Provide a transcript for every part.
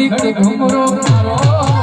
ઘડીક ઘુમરો મારો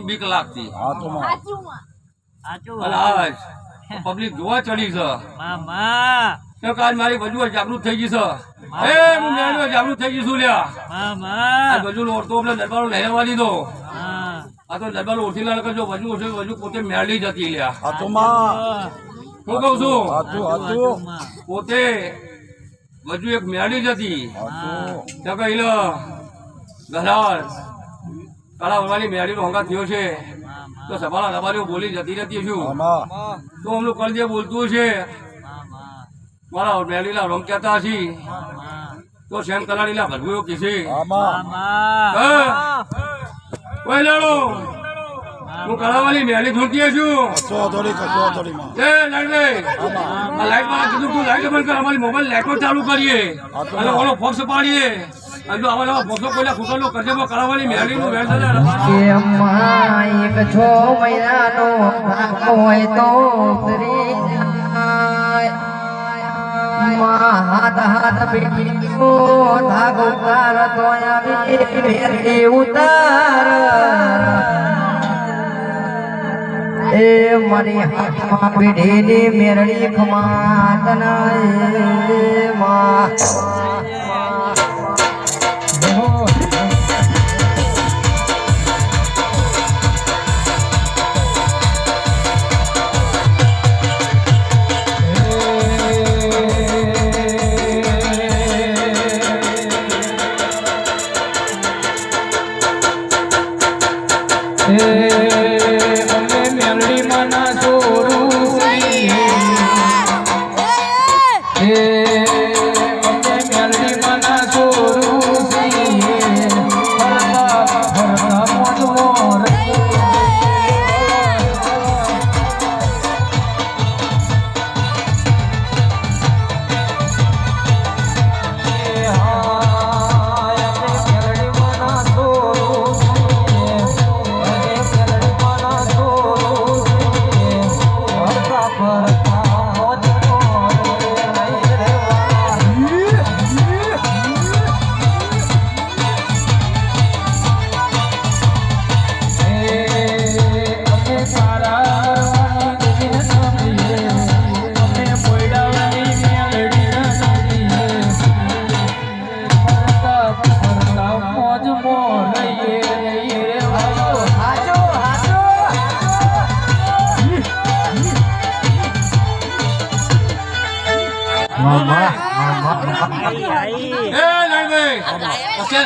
બીક લાગતી પબ્લિક જોવા ચડી છે કાલ મારી બધું જાગૃત થઈ ગઈ છે હું જાગૃત થઈ ગઈ છું લ્યા બધું ઓરતો એટલે દરબારો લહેરવા દીધો આ તો દરબારો ઓછી ના કરજો બધું પોતે મેળવી જતી લ્યા હું કઉ છું પોતે બધું એક મેળવી જતી તો કઈ ગલાલ કાળા વળવાની મેળીનો હોંગા થયો છે તો સભાના રબારીઓ બોલી જતી રહેતી છું તો અમનું કરજે બોલતું છે મારા મેળીના રમ કહેતા હશી તો શેમ કલાડીના ભરગુયો કીશે કોઈ લાડો હું કલાવાળી મેળી જોડતી છું લાઈટ માં કીધું તું લાઈટ બંધ કર અમારી મોબાઈલ લાઈટો ચાલુ કરીએ અને ઓલો ફોક્સ પાડીએ એક છો મહિનાનો હોય તો હાથ હાથ ધાગો ઉતાર તો ઉતાર એ મારી હાથમાં પીઢીની મેરડી ખમાતના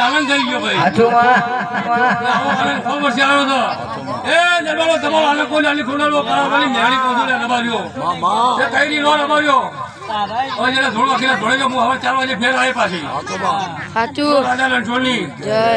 આનંદ થઈ ગયો ભાઈ દરબારો તમારો આને કોઈ આની ખોડાલો કરાવવાની ન્યાણી કહું છું રબાર્યો એ કઈ દી નો રબાર્યો હવે જેને થોડો અખીરા ધોળે ગયો હું હવે 4 વાગે ફેર આવે પાછી સાચું રાજા રણછોડની જય